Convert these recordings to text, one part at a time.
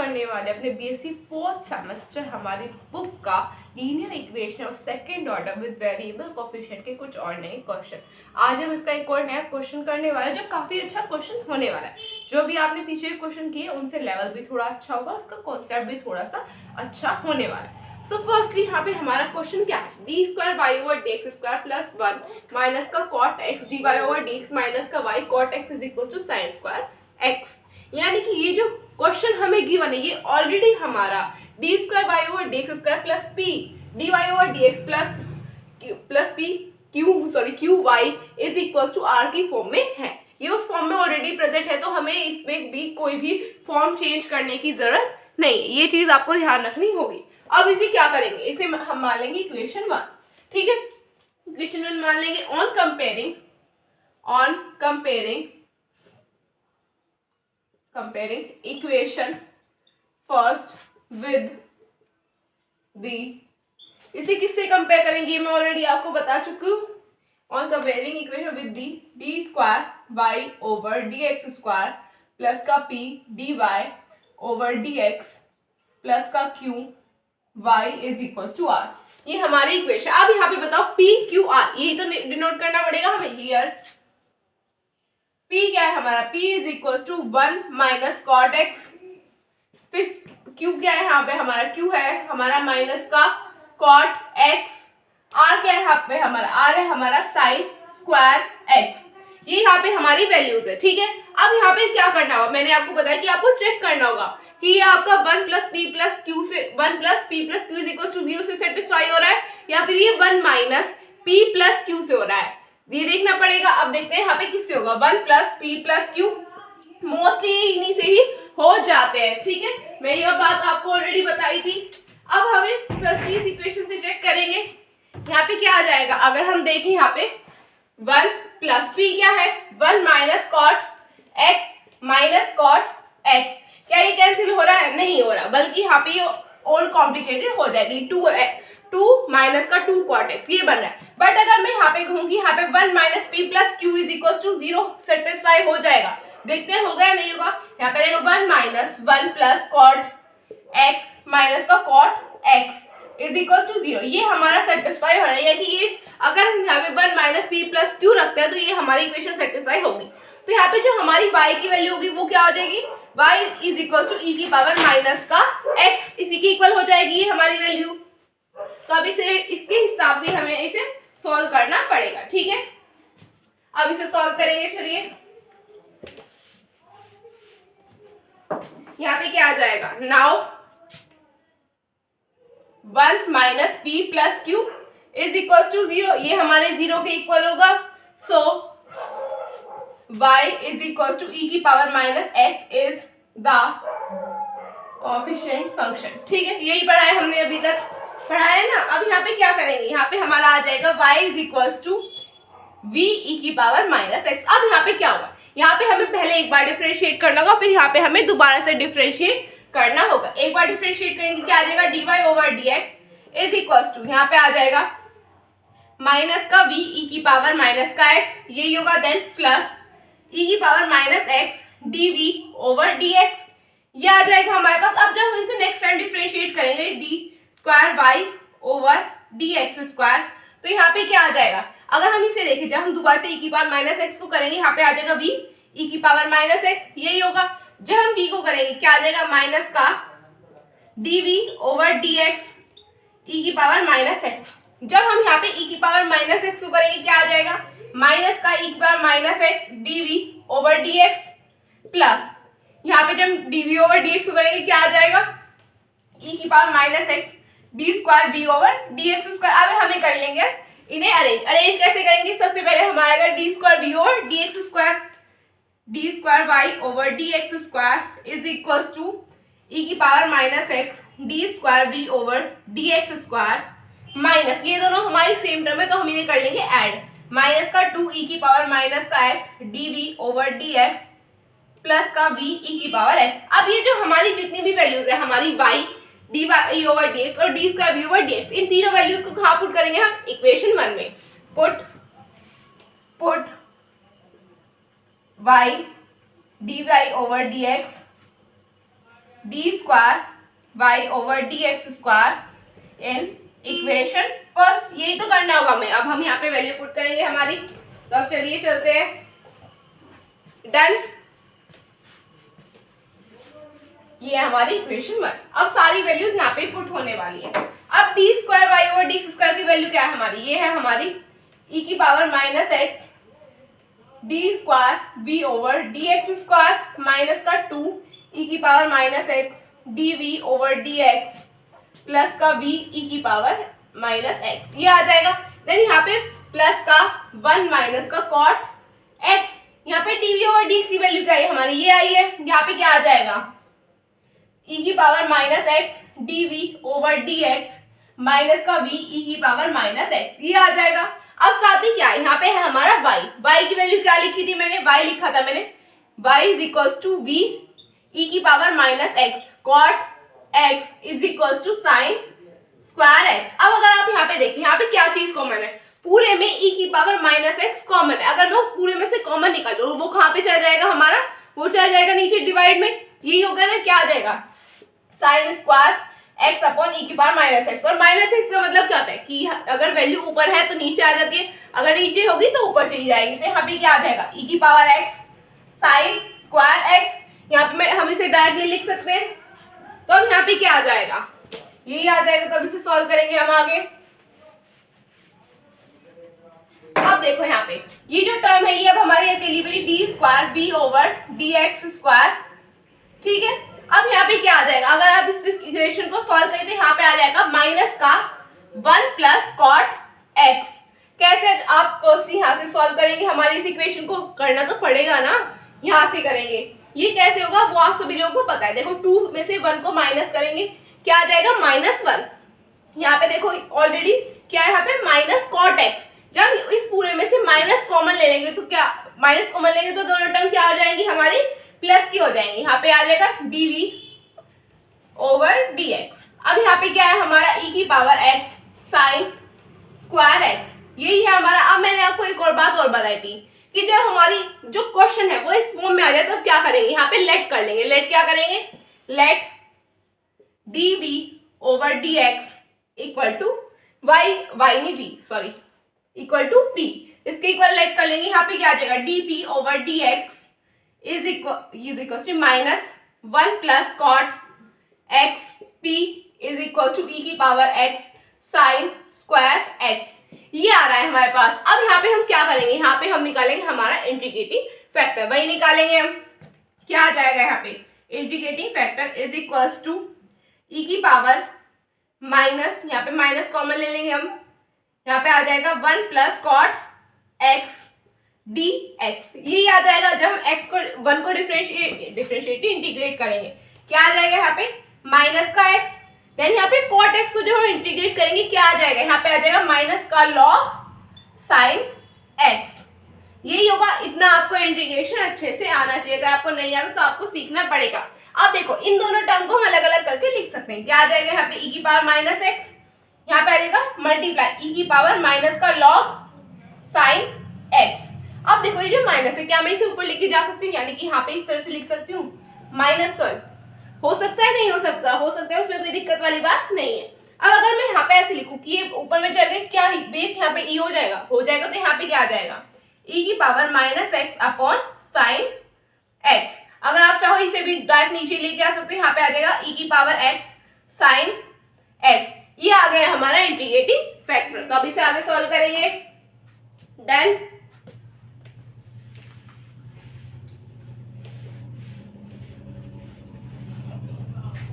करने वाले अपने बीएससी फोर्थ सेमेस्टर हमारी बुक का linear equation of second order with variable coefficient के कुछ और नए क्वेश्चन। आज हम इसका एक और नया क्वेश्चन करने वाले हैं जो काफ़ी अच्छा क्वेश्चन होने वाला है। जो भी आपने पीछे क्वेश्चन किए उनसे लेवल भी थोड़ा अच्छा होगा, उसका कॉन्सेप्ट भी थोड़ा सा अच्छा होने वाला है। सो फर्स्टली यहाँ पे हमारा क्वेश्चन क्या है, D square Y over D x square plus 1 minus का cot X D Y over D x minus का Y cot X is equal to sine square X. यानी कि ये जो क्वेश्चन हमें गिवन है ये ऑलरेडी हमारा d square Y over D x square plus p D Y over D x plus p q Y is equal to r की form में है। ये उस फॉर्म में ऑलरेडी प्रेजेंट है, तो हमें इसमें भी कोई भी फॉर्म चेंज करने की जरूरत नहीं है। ये चीज आपको ध्यान रखनी होगी। अब इसे क्या करेंगे, इसे हम मान लेंगे इक्वेशन 1। ठीक है, इक्वेशन 1 मान लेंगे on comparing equation first with the. इसे किससे कंपेयर करेंगे मैं ऑलरेडी आपको बता चुकी हूँ। On comparing equation with the D square Y over D x square plus का P D Y over D x plus का Q Y is equal to R. ये हमारी इक्वेशन। अब यहाँ पे बताओ पी क्यू आर, यही तो डिनोट करना पड़ेगा हमें। हियर पी क्या है हमारा, p is equal to 1 minus cot x. फिर क्यू क्या है यहाँ पे हमारा, क्यू है हमारा माइनस का कॉट एक्स। आर क्या है यहाँ पे हमारा, आर है हमारा साइन स्क्वायर एक्स। ये यहाँ पे हमारी वैल्यूज है। ठीक है, अब यहाँ पे क्या करना होगा, मैंने आपको बताया कि आपको चेक करना होगा कि ये आपका 1 प्लस पी प्लस क्यू से 1 plus p plus q is equal to 0 से सेटिस्फाई हो रहा है या फिर ये 1 माइनस पी प्लस क्यू से हो रहा है, ये देखना पड़ेगा। अब देखते हैं यहाँ पे किससे होगा, 1 plus p plus Q. Mostly इन्हीं से ही हो जाते हैं। ठीक है, मैं यह बात आपको ऑलरेडी बताई थी। अब हमें प्लस इस इक्वेशन से चेक करेंगे, यहाँ पे क्या आ जाएगा। अगर हम देखें यहाँ पे 1 प्लस पी क्या है, 1 minus cot x minus cot x. क्या ये कैंसिल हो रहा है, नहीं हो रहा, बल्कि यहाँ पे ये और कॉम्प्लिकेटेड हो जाएगी। 2 माइनस का 2 कॉट एक्स ये बन रहा है। बट अगर मैं यहाँ पे कहूंगी यहाँ पे 1 minus p plus q is equal to 0 satisfy हो जाएगा। देखते हैं होगा या नहीं होगा। यहाँ पे रहेगा 1 minus 1 plus cot x minus का cot X is equal to 0। ये हमारा सेटिस्फाई हो रहा है कि ये अगर हम यहाँ पे 1 माइनस पी प्लस क्यू रखते हैं तो ये हमारी इक्वेशन सेटिस्फाई होगी। तो यहाँ पे जो हमारी y की वैल्यू होगी वो क्या हो जाएगी, y is equal to E की पावर माइनस का x, इसी की इक्वल हो जाएगी ये हमारी वैल्यू। तो अब इसे इसके हिसाब से हमें इसे सॉल्व करना पड़ेगा। ठीक है, अब इसे सॉल्व करेंगे। चलिए यहाँ पे क्या आ जाएगा, now 1 minus p plus q is equal to 0, ये हमारे 0 के इक्वल होगा। सो y is equal to e की power minus x is the coefficient function। ठीक है, यही पढ़ा है हमने अभी तक, पढ़ा है ना। अब यहाँ पे क्या करेंगे, यहाँ पे हमारा आ जाएगा y is equal to v e की पावर माइनस x। अब यहाँ पे क्या होगा, यहाँ पे हमें पहले एक बार डिफरेंशिएट करना होगा, फिर यहाँ पे हमें दोबारा से डिफरेंशिएट करना होगा। एक बार डिफरेंशिएट करेंगे क्या आ जाएगा, dy over dx is equal to यहाँ पे आ जाएगा माइनस का v e की पावर माइनस का x, यही होगा। देन प्लस e की power minus x dv over dx, ये आ जाएगा हमारे पास। अब जब हम इसे नेक्स्ट टाइम डिफरेंशिएट करेंगे d square Y over D x square, तो यहाँ पे क्या आ जाएगा, अगर हम इसे देखें जब हम दोबारा से e की पावर माइनस एक्स को करेंगे यहाँ पे आ जाएगा v e की पावर माइनस एक्स, यही होगा। जब हम v को करेंगे क्या आ जाएगा, माइनस का dv ओवर dx e की पावर माइनस एक्स। जब हम यहाँ पे e की पावर माइनस एक्स को करेंगे क्या आ जाएगा, माइनस का e की power minus x dv over dx plus यहाँ पे जब dv ओवर dx को करेंगे क्या आ जाएगा, e की power minus x d square b over dx square. अब हमें कर लेंगे इन्हें अरेंज कैसे करेंगे, सबसे पहले हमारा आएगा d square b over dx square, d square y over dx square is equal to e की power minus x d square b over dx square minus, ये दोनों हमारी सेम टर्म है तो हम इन्हें कर लेंगे ऐड। माइनस का 2 e की पावर माइनस का x dv over dx plus का v e की पावर x। अब ये जो हमारी जितनी भी वैल्यूज है हमारी y dy ओवर dx और d square v over dx, इन तीनों वैल्यूज को कहाँ पुट करेंगे हम, इक्वेशन 1 में। Put y dy over dx d square Y over D x square in equation first. यही तो करना होगा हमें। अब हम यहाँ पे वैल्यू पुट करेंगे हमारी। तो अब चलिए चलते हैं। डन। ये हमारी इक्वेशन 1। अब सारी वैल्यूज यहाँ पे पुट होने वाली है। अब d square Y over d square की वैल्यू क्या है हमारी? ये है हमारी ई की power minus x d square v over D x square minus का 2 ई की power minus x d v over D x plus का वी ई की पावर माइनस एक्स। ये आ जाएगा। देन यहाँ पे प्लस का 1 माइनस का कॉट एक्स। यहाँ पे d v over D x की वैल्यू क्या है हमारी? ये आई है। यहाँ पे क्या आ जाएगा? ई की power minus x d v over D x minus का वी ई की पावर माइनस एक्स। ये आ जाएगा। अब साथ ही क्या है यहाँ पे है हमारा y। y की वैल्यू क्या लिखी थी मैंने? y लिखा था मैंने y is equals to v e की power minus x cot x is equals to sine square x। अब अगर आप यहाँ पे देखें, यहाँ पे क्या चीज कॉमन है? पूरे में e की पावर माइनस एक्स कॉमन है। अगर मैं उस पूरे में से कॉमन निकालूं, वो कहाँ पे चला जाएगा हमारा? वो चला जाएगा नीचे डिवाइड में। यही होगा ना, क्या आ जाएगा? Sign square x upon E की पावर माइनस एक्स। और माइनस एक्स का मतलब क्या होता है कि अगर वैल्यू ऊपर है तो नीचे आ जाती है, अगर नीचे होगी तो ऊपर चली जाएगी। तो यहाँ पे क्या आ जाएगा? ई की power x sign square x। यहाँ पे हम इसे डायरेक्टली लिख सकते हैं। तो अब यहाँ पे क्या आ जाएगा? यही आ जाएगा। तो अब इसे सॉल्व करेंगे हम आगे। अब देखो यहाँ पे ये जो टर्म है ये अब हमारी अकेली बनी d square v over D x square. ठीक है। अब यहाँ पे क्या आ जाएगा? अगर आप इस इक्वेशन को सॉल्व करें तो यहाँ पे आ जाएगा माइनस का 1 प्लस कॉट एक्स। कैसे आप फर्स्ट यहाँ से सॉल्व करेंगे? हमारी इस इक्वेशन को करना तो पड़ेगा ना, यहाँ से करेंगे। ये कैसे होगा वो आप सभी लोगों को पता है। देखो 2 में से 1 को माइनस करेंगे, क्या आ जाएगा? -1। यहाँ पे देखो ऑलरेडी क्या है यहाँ पे? Minus cot x. जब इस पूरे में से माइनस कॉमन ले लेंगे तो क्या, माइनस कॉमन लेंगे तो दोनों टर्म क्या हो जाएंगी हमारी? प्लस की हो जाएंगी। यहाँ पे आ जाएगा dv ओवर dx। अब यहाँ पे क्या है हमारा? e की power x sign square x। यही है हमारा। अब मैंने आपको एक और बात और बताई थी कि जब हमारी जो क्वेश्चन है वो इस फॉर्म में आ जाए तो क्या करेंगे? यहाँ पे लेट कर लेंगे। लेट क्या करेंगे? Let dv over dx equal to y नहीं v, sorry, equal to p। इसके इक्वल लेट कर लेंगे। यहाँ पे क्या आ जाएगा? dp over dx is equals to minus 1 plus cot x p is equals to e की power x sin square x। ये आ रहा है हमारे पास। अब यहाँ पे हम क्या करेंगे? यहाँ पे हम निकालेंगे हमारा इंटीग्रेटिंग फैक्टर। वही निकालेंगे हम। क्या आ जाएगा यहाँ पे? Integrating factor is equals to e की पावर माइनस, यहाँ पे माइनस कॉमन ले लेंगे हम, यहाँ पे आ जाएगा 1 प्लस कॉट x dx। ये आ जाएगा जब हम x को 1 को डिफरेंशिएट इंटीग्रेट करेंगे। क्या आ जाएगा यहाँ पे? माइनस का x। देन यहाँ पे cot x को जब हम इंटीग्रेट करेंगे क्या आ जाएगा? यहाँ पे आ जाएगा माइनस का log sin x। यही होगा। इतना आपको इंटीग्रेशन अच्छे से आना चाहिए। अगर आपको नहीं आता तो आपको सीखना पड़ेगा। अब देखो इन दोनों टर्म को हम अलग अलग करके लिख सकते हैं। क्या आ जाएगा यहाँ पे? e की पावर माइनस एक्स, यहाँ पे आ जाएगा मल्टीप्लाई e की पावर माइनस का log sin x। अब देखो ये जो माइनस है, क्या मैं इसे ऊपर लेके जा सकती हूँ? यानी कि यहाँ पे इस तरह से लिख सकती हूँ -1। हो सकता है? नहीं हो सकता? हो सकता है, उसमें कोई दिक्कत वाली बात नहीं है। अब अगर मैं यहाँ पे ऐसे लिखूँ कि ये ऊपर में चल गए, क्या बेस यहाँ पे e हो जाएगा? हो जाएगा। तो यहाँ पे क्या आ जाएगा? e की power minus x upon sine x. अगर आप चाहो इसे भी डायरेक्ट नीचे लेके आ सकते हो। यहाँ पे आ जाएगा e की पावर x साइन एक्स। ये आ गया हमारा इंटीग्रेटिंग फैक्टर। तो अब इसे आगे सॉल्व करेंगे। डन।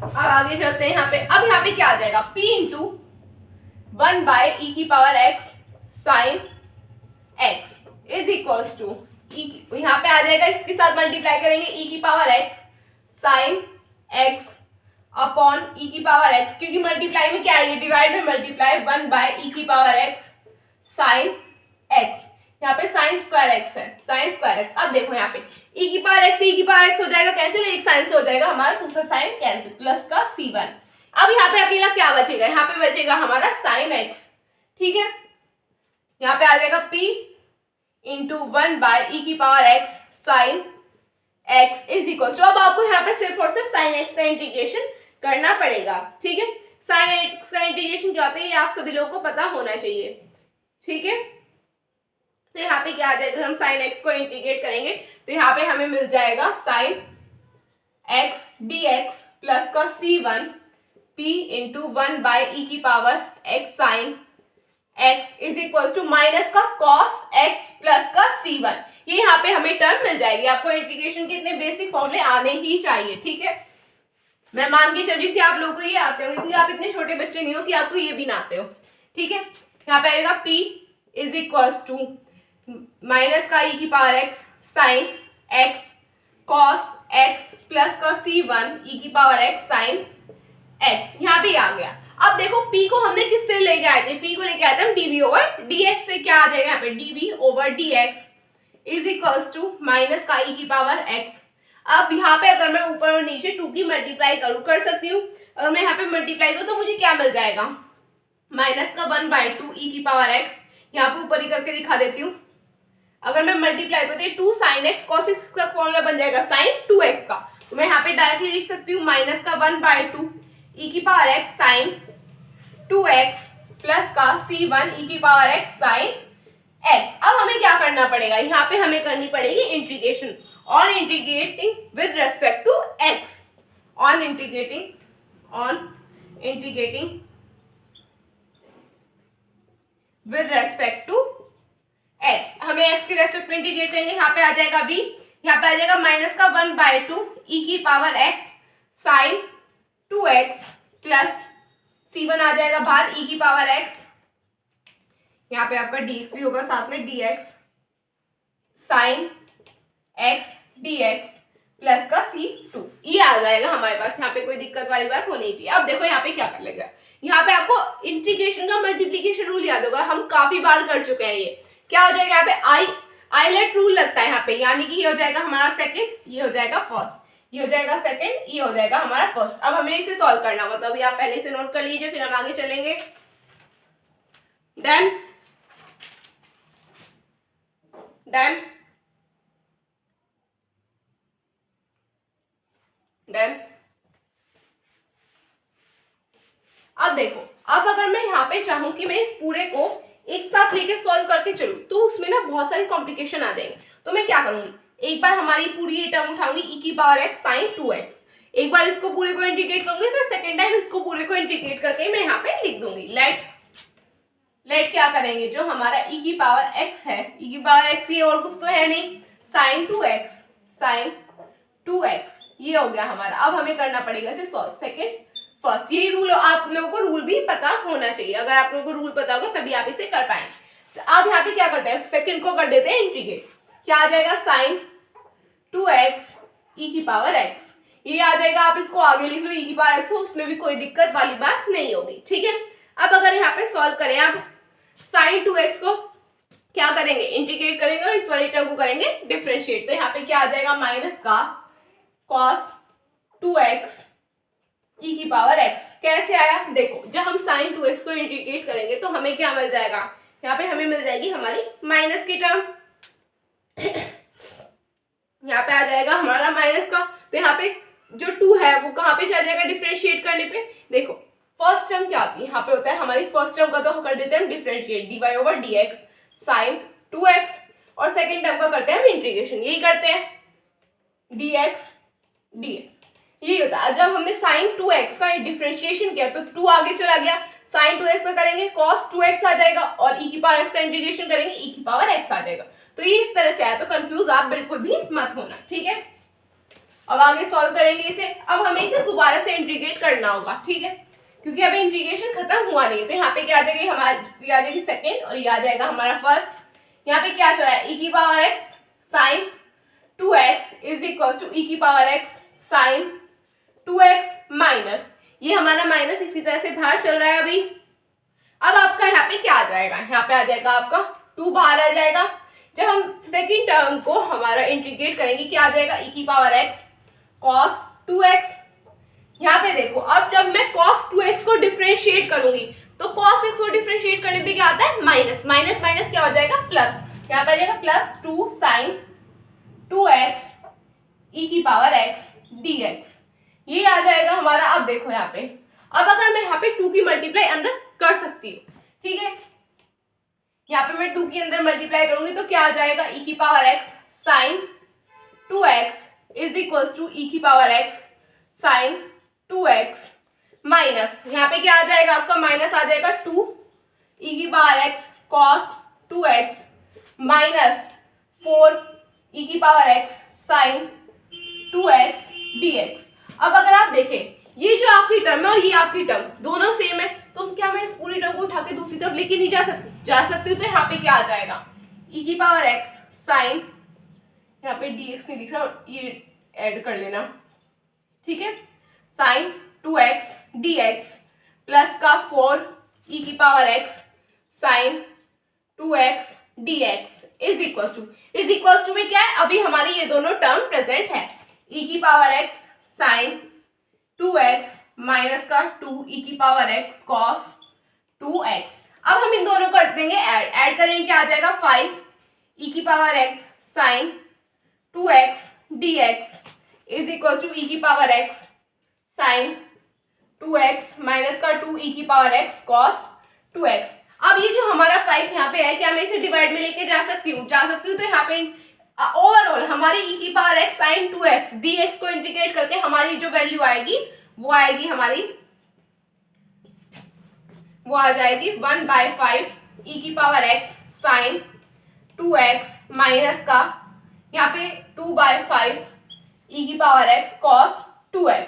अब आगे चलते हैं यहाँ पे। अब यहाँ पे क्या आ जाएगा? p इंटू 1 बाय ई की power x sine x is equals to यहाँ पे आ जाएगा, इसके साथ मल्टीप्लाई करेंगे e की power x sine x upon E की पावर x, क्योंकि मल्टीप्लाई में क्या है? डिवाइड में मल्टीप्लाई 1 बाय ई की पावर x साइन x। यहाँ पे साइन स्क्वायर x है, साइन स्क्वायर x। अब देखो यहाँ पे e की पावर x से e की पावर x हो जाएगा कैंसिल, एक साइन से हो जाएगा हमारा दूसरा साइन कैंसिल, प्लस का c1। अब यहाँ पे अकेला क्या बचेगा? यहाँ पे बचेगा हमारा साइन x। ठीक है। यहाँ पे आ जाएगा p इंटू 1 बाय ई की power x sine x is equal to, अब आपको यहाँ पे सिर्फ और सिर्फ sin x का इंटीग्रेशन करना पड़ेगा, ठीक है। sin x का इंटीग्रेशन क्या होता है ये आप सभी लोगों को पता होना चाहिए, ठीक है। तो यहाँ पे क्या आ जाएगा, हम sin x को इंटीग्रेट करेंगे तो यहाँ पे हमें मिल जाएगा sin x dx प्लस का c1 p into 1 by e की power x sin x is equal to minus का cos x प्लस का c1। ये यहाँ पे हमें टर्म मिल जाएगी। आपको इंटीग्रेशन के इतने बेसिक फॉर्मूले आने ही चाहिए, ठीक है। मैं मान के चल रही हूँ कि आप लोगों को ये आते होंगे क्योंकि आप इतने छोटे बच्चे नहीं हो कि आपको ये भी ना आते हो, ठीक है। यहाँ पे आएगा p is equal to minus का ई की power x sine x cos x plus का c1 ई की पावर x साइन x, यहाँ पे आ गया। अब देखो p को हमने किससे लेके आए थे, p को लेके आए थे हम dv ओवर dx से। क्या आ जाएगा यहाँ पे, dv over dx is equals to minus का ई की पावर x। अब यहाँ पे अगर मैं ऊपर और नीचे 2 की मल्टीप्लाई करूँ कर सकती हूँ। अगर मैं यहाँ पे मल्टीप्लाई करूँ तो मुझे क्या मिल जाएगा, माइनस का 1/2 ई की पावर x। यहाँ पे ऊपर ही करके दिखा देती हूँ। अगर मैं मल्टीप्लाई करती हूँ 2 sin x cos x का फॉर्मूला बन जाएगा sin 2x का, तो मैं यहाँ पे डायरेक्टली लिख सकती हूँ माइनस का 1/2 ई की power x sin 2x plus का c1 ई की पावर x sin x। अब हमें क्या करना पड़ेगा, यहाँ पे हमें करनी पड़ेगी integration on integrating with respect to x, on integrating with respect to x। हमें x के रेस्पेक्ट में इंटीग्रेट करेंगे, यहाँ पे आ जाएगा v, यहाँ पे आ जाएगा माइनस का 1/2 ई की power x sine 2x plus c1 आ जाएगा बाहर ई की पावर x। यहाँ पे आपका dx भी होगा साथ में dx sine x dx plus का c2, ये आ जाएगा हमारे पास। यहाँ पे कोई दिक्कत वाली बात होनी चाहिए। अब देखो यहाँ पे क्या कर लेगा, यहाँ पे आपको इंटीग्रेशन का मल्टीप्लिकेशन रूल याद होगा, हम काफी बार कर चुके हैं। ये क्या हो जाएगा, यहाँ पे आइलेट रूल लगता है यहाँ पे, यानी कि ये हो जाएगा हमारा सेकंड, ये हो जाएगा फर्स्ट, ये हो जाएगा सेकंड, ये हो जाएगा हमारा फर्स्ट। अब हमें इसे सॉल्व करना होगा, तो अभी आप पहले से नोट कर लीजिए, फिर हम आगे चलेंगे। Done done done. अब देखो, अब अगर मैं यहाँ पे चाहूँ कि मैं इस पूरे को एक साथ लेके सॉल्व करके चलूँ तो उसमें ना बहुत सारी कॉम्प्लिकेशन आ जाएंगे। तो मैं क्या करूंगी, एक बार हमारी पूरी ये टर्म उठाऊंगी ई की पावर x साइन 2x, एक बार इसको पूरे को इंटीग्रेट करूंगी, फिर सेकेंड टाइम इसको पूरे को इंटीग्रेट करके मैं यहाँ पे लिख दूंगी। लेट क्या करेंगे, जो हमारा ई की पावर x है, ई की पावर x ये और कुछ तो है नहीं, साइन 2x ये हो गया हमारा। अब हमें करना पड़ेगा इसे सॉल्व सेकेंड फर्स्ट। यही रूल आप लोगों को रूल भी पता होना चाहिए, अगर आप लोगों को रूल पता होगा तभी आप इसे कर पाएंगे। तो अब यहाँ पे क्या करते हैं, सेकंड को कर देते हैं इंटीग्रेट। क्या आ जाएगा, साइन 2x ई की पावर x, ये आ जाएगा। आप इसको आगे लिख लो, ई की पावर x हो, उसमें भी कोई दिक्कत वाली बात नहीं होगी, ठीक है। अब अगर यहाँ पे सॉल्व करें, आप साइन 2x को क्या करेंगे, इंटीग्रेट करेंगे और इस वाली टर्म को करेंगे डिफरेंशिएट। तो यहाँ पे क्या आ जाएगा, माइनस का cos 2x ई की पावर x। कैसे आया, देखो जब हम sin 2x को इंटीग्रेट करेंगे तो हमें क्या मिल जाएगा, यहाँ पे हमें मिल जाएगी हमारी माइनस की टर्म, यहाँ पे आ जाएगा हमारा माइनस का। तो यहाँ पे जो 2 है वो कहाँ पे चला जाएगा डिफरेंशिएट करने पे। देखो फर्स्ट टर्म क्या आती है, यहाँ पे होता है हमारी फर्स्ट टर्म का, तो कर देते हैं हम differentiate dy over dx sine 2x, और सेकेंड टर्म का करते हैं हम इंटीग्रेशन, यही करते हैं dx dx, यही होता है। जब हमने sin 2x का डिफरेंशिएशन किया तो 2 आगे चला गया, sin 2x का करेंगे cos 2x आ जाएगा, और e की पावर x का इंटीग्रेशन करेंगे e की पावर x आ जाएगा। तो ये इस तरह से आया, तो कंफ्यूज आप बिल्कुल भी मत होना, ठीक है। अब आगे सॉल्व करेंगे इसे। अब हमें इसे दोबारा से इंटीग्रेट करना होगा, ठीक है, क्योंकि अभी इंटीग्रेशन खत्म हुआ नहीं है। तो यहाँ पे क्या आ जाएगी, हमारी आ जाएगी सेकेंड और ये आ जाएगा हमारा फर्स्ट। यहाँ पे क्या चल रहा है, e की power x sine 2x is equal to e की power x sine 2x minus, ये हमारा माइनस इसी तरह से बाहर चल रहा है अभी। अब आपका यहाँ पे क्या आ जाएगा, यहाँ पे आ जाएगा आपका 2 बाहर आ जाएगा। जब हम सेकेंड टर्म को हमारा इंटीग्रेट करेंगे, क्या आ जाएगा, e की पावर x cos 2x। यहाँ पे देखो, अब जब मैं cos 2x को डिफरेंशिएट करूंगी तो cos x को डिफरेंशिएट करने पे क्या आता है, माइनस, माइनस माइनस क्या हो जाएगा, प्लस। यहाँ पे आ जाएगा प्लस 2 साइन 2x ई की पावर एक्स डी एक्स, ये आ जाएगा हमारा। अब देखो यहाँ पे, अब अगर मैं यहाँ पे 2 की मल्टीप्लाई अंदर कर सकती हूँ, ठीक है, यहाँ पे मैं 2 के अंदर मल्टीप्लाई करूंगी तो क्या आ जाएगा, ई की power x sine 2x is equals to E की power x sine 2x minus, यहाँ पे क्या आ जाएगा आपका, माइनस आ जाएगा 2 ई की power x cos 2x minus 4 e की power x sine 2x dx। अब अगर आप देखें ये जो आपकी टर्म है और ये आपकी टर्म दोनों सेम है, तो क्या मैं इस पूरी टर्म को उठा के दूसरी तरफ लेके नहीं जा सकती हूँ, तो यहाँ पे क्या आ जाएगा, ई की पावर एक्स साइन, यहाँ पे dx नहीं दिख रहा, ये ऐड कर लेना, ठीक है, साइन 2x dx प्लस का 4 ई की power x sine 2x dx is equal to में क्या है, अभी हमारी ये दोनों टर्म प्रेजेंट है, ई की power x sine 2x minus का 2 ई की पावर एक्स कॉस 2x। अब हम इन दोनों कर देंगे ऐड करेंगे, क्या आ जाएगा 5 ई की power x sine 2x dx is equal to E की power x sine 2x minus का 2 ई की पावर एक्स कॉस 2x। अब ये जो हमारा 5 यहाँ पे है, क्या मैं इसे डिवाइड में लेके जा सकती हूँ, तो यहाँ पे ओवरऑल हमारी ई की power x sine 2x dx को इंटीग्रेट करके हमारी जो वैल्यू आएगी वो आएगी हमारी, वो आ जाएगी 1/5 ई की power x sine 2x minus का यहाँ पे 2/5 ई की पावर एक्स कॉस 2x।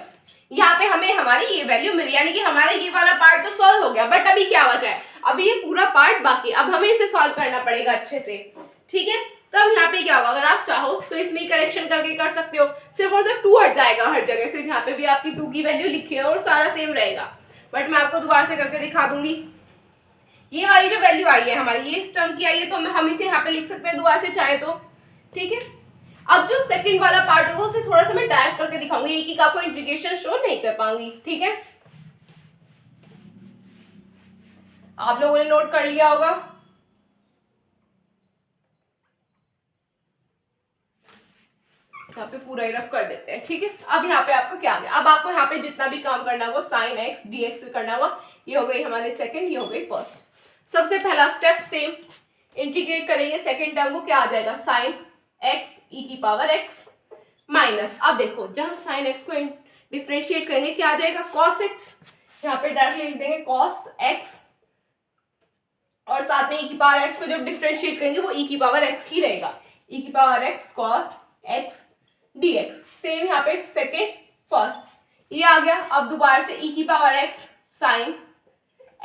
यहाँ पे हमें हमारी ये वैल्यू मिली, यानी कि हमारा ये वाला पार्ट तो सॉल्व हो गया, बट अभी क्या बचा है, अभी ये पूरा पार्ट बाकी, अब हमें इसे सॉल्व करना पड़ेगा अच्छे से, ठीक है। तब यहाँ पे क्या होगा, अगर आप चाहो तो इसमें करेक्शन करके कर सकते हो, सिर्फ और सिर्फ 2 हट जाएगा हर जगह से, जहाँ पे भी आपकी 2 की वैल्यू लिखी है और सारा सेम रहेगा, बट मैं आपको दोबारा से करके दिखा दूंगी। ये वाली जो वैल्यू आई है हमारी, ये इस टर्म की आई है, तो हम इसे यहाँ पे लिख सकते हैं दोबारा से चाहे तो, ठीक है। अब जो सेकंड वाला पार्ट होगा उसे थोड़ा सा मैं डायरेक्ट करके दिखाऊंगी, एक आपको इंटीग्रेशन शो नहीं कर पाऊंगी, ठीक है। आप लोगों ने नोट कर लिया होगा, यहाँ पे पूरा ही रफ कर देते हैं, ठीक है। अब यहाँ पे आपको क्या आ गया, अब आपको यहाँ पे जितना भी काम करना होगा साइन एक्स dx भी करना होगा, ये हो गई हमारी सेकंड, ये हो गई फर्स्ट। सबसे पहला स्टेप सेम, इंटीग्रेट करेंगे सेकंड टर्म को, क्या आ जाएगा साइन एक्स ई की पावर एक्स माइनस, अब देखो जब हम साइन एक्स को डिफ्रेंशिएट करेंगे क्या आ जाएगा कॉस एक्स, यहाँ पे डायरेक्टली लिख देंगे कॉस एक्स, और साथ में ई की पावर एक्स को जब डिफ्रेंशिएट करेंगे वो ई की पावर एक्स ही रहेगा, ई की power x cos x dx। Same यहाँ पे सेकेंड फर्स्ट, ये आ गया। अब दोबारा से ई की power x sine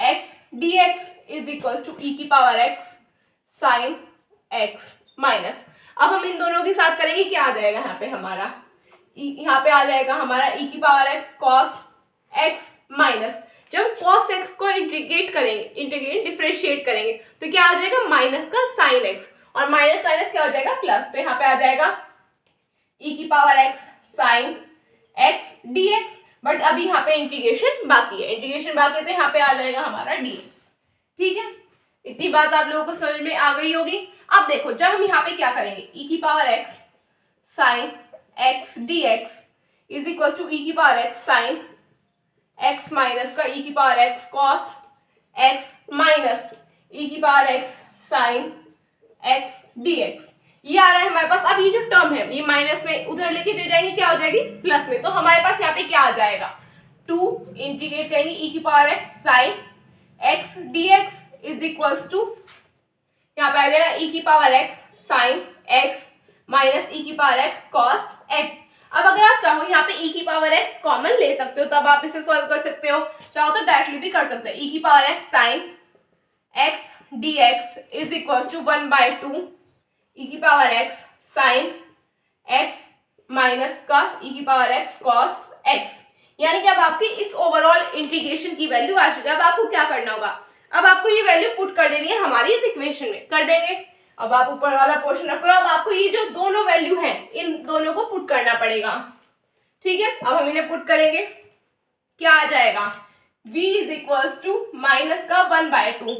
X dx is equal to E की power x sine X minus, अब हम इन दोनों के साथ करेंगे, क्या आ जाएगा यहाँ पे हमारा, यहाँ पे आ जाएगा हमारा ई की power x cos x minus, जब cos x को इंटीग्रेट डिफरेंशिएट करेंगे तो क्या आ जाएगा माइनस का साइन x, और माइनस माइनस क्या हो जाएगा प्लस, तो यहाँ पे आ जाएगा e की power x sine x dx, but अभी यहाँ पे इंटीग्रेशन बाकी है, तो यहाँ पे आ जाएगा हमारा dx, ठीक है। इतनी बात आप लोगों को समझ में आ गई होगी। अब देखो जब हम यहाँ पे क्या करेंगे, e की power x sine x dx is equal to e की power x sine x minus का e की power x cos x minus e की power x sine x dx, ये आ रहा है हमारे पास। अब ये जो टर्म है ये माइनस में उधर लेके चले जाएंगे, क्या हो जाएगी प्लस में, तो हमारे पास यहाँ पे क्या आ जाएगा 2 इंटीग्रेट करेंगे e की power x sine x dx is equals to, यहाँ पे आ जाएगा e की power x sine x minus e की पावर x cos x। अब अगर आप चाहो यहाँ पे e की पावर x कॉमन ले सकते हो, तब आप इसे सॉल्व कर सकते हो, चाहो तो डायरेक्टली भी कर सकते हो, e की power x sine x dx is equals to 1/2 e की power x sine x minus का e की पावर x cos x, यानी कि अब आपकी इस ओवरऑल इंटीग्रेशन की वैल्यू आ चुकी है। अब आपको क्या करना होगा, अब आपको ये वैल्यू पुट कर देनी है हमारी इस इक्वेशन में, कर देंगे। अब आप ऊपर वाला पोर्शन रखो, अब आपको ये जो दोनों वैल्यू हैं इन दोनों को पुट करना पड़ेगा, ठीक है। अब हम इन्हें पुट करेंगे, क्या आ जाएगा v is equals to minus का 1/2,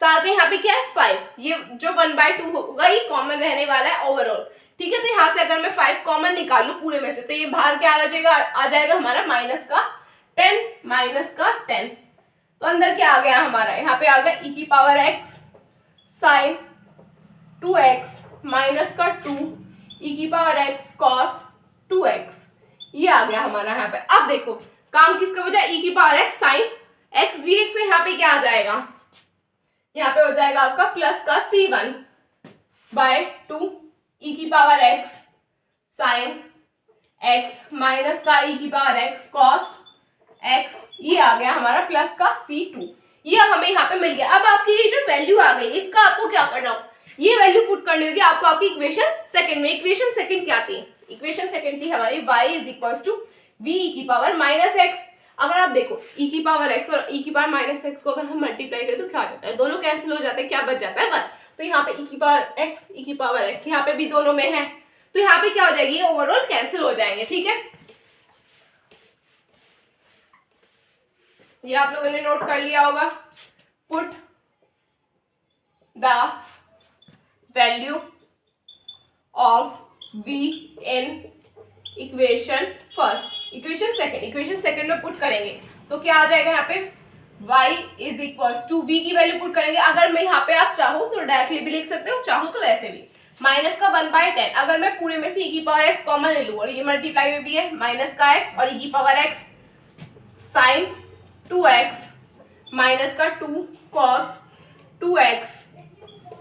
साथ में यहाँ पे क्या है 5, ये जो 1/2 होगा ये कॉमन रहने वाला है ओवरऑल, ठीक है। तो यहाँ से अगर मैं 5 कॉमन निकालू पूरे में से तो ये बाहर क्या आ जाएगा हमारा माइनस का 10। तो अंदर क्या आ गया हमारा, यहाँ पे आ गया e की power x sine 2x minus का 2 e की पावर x कॉस 2x, ये आ गया हमारा यहाँ पे। अब देखो काम किसका बचा, e की power x sine x dx से यहाँ पे क्या आ जाएगा, यहाँ पे हो जाएगा आपका प्लस का c1 बाय 2 e की power x sine x minus का e की पावर x कॉस x, ये आ गया हमारा प्लस का c2, ये हमें यहाँ पे मिल गया। अब आपकी ये जो वैल्यू आ गई इसका आपको क्या करना हो, ये वैल्यू पुट करनी होगी आपको आपकी इक्वेशन सेकंड में। इक्वेशन सेकंड क्या थी, इक्वेशन सेकंड थी हमारी y is equal to v e की पावर माइनस x। अगर आप देखो e की पावर x और e की पावर माइनस x को अगर हम मल्टीप्लाई करें तो क्या हो जाता है, दोनों कैंसिल हो जाते हैं, क्या बच जाता है 1। तो यहाँ पे e की पावर x e की पावर x यहाँ पे भी दोनों में है, तो यहाँ पे क्या हो जाएगी, ये ओवरऑल कैंसिल हो जाएंगे। ठीक है, ये आप लोगों ने नोट कर लिया होगा। Put the value of v in equation first, equation second में पुट करेंगे तो क्या आ जाएगा यहाँ पे y is equal to v की वैल्यू पुट करेंगे। अगर मैं यहाँ पे आप चाहो तो डायरेक्टली भी लिख सकते हो, चाहो तो वैसे भी माइनस का 1/10। अगर मैं पूरे में से e की पावर x कॉमन ले लूँ और ये मल्टीप्लाई में भी है माइनस का x और e की power x sine 2x minus का 2 कॉस 2x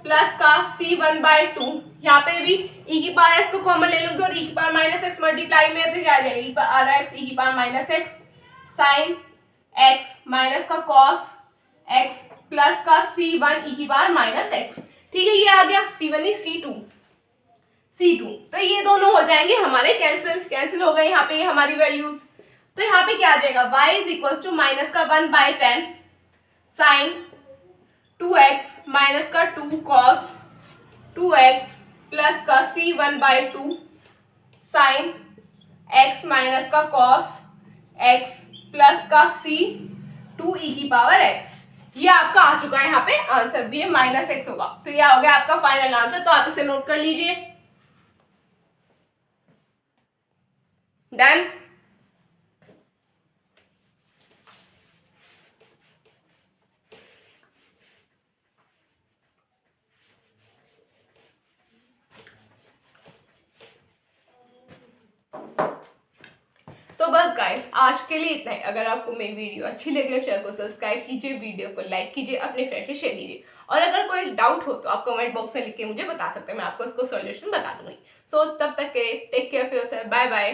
प्लस का c1/2, यहाँ पे भी e की पावर x को कॉमन ले लूंगी और e की पावर माइनस x मल्टीप्लाई में है तो क्या आ जाएगा, e पर आ रहा है e की power minus x sine x minus का कॉस x प्लस का c1 e की पावर माइनस x। ठीक है, ये आ गया c1 c2, तो ये दोनों हो जाएंगे हमारे कैंसिल हो गए यहाँ पे हमारी वैल्यूज। तो यहाँ पे क्या आ जाएगा, y is equal to minus का 1/10 साइन 2x माइनस का 2 कॉस 2x प्लस का c1/2 साइन x माइनस का कॉस x प्लस का c2 e की पावर x। ये आपका आ चुका है यहाँ पे आंसर, भी माइनस x होगा। तो ये हो गया आपका फाइनल आंसर, तो आप इसे नोट कर लीजिए। डन। तो बस गाइस आज के लिए इतना ही। अगर आपको मेरी वीडियो अच्छी लगी हो चैनल को सब्सक्राइब कीजिए, वीडियो को लाइक कीजिए, अपने फ्रेंड से शेयर कीजिए और अगर कोई डाउट हो तो आप कमेंट बॉक्स में लिख के मुझे बता सकते हैं, मैं आपको इसको सॉल्यूशन बता दूंगी। सो तब तक के take care of yourself, bye bye.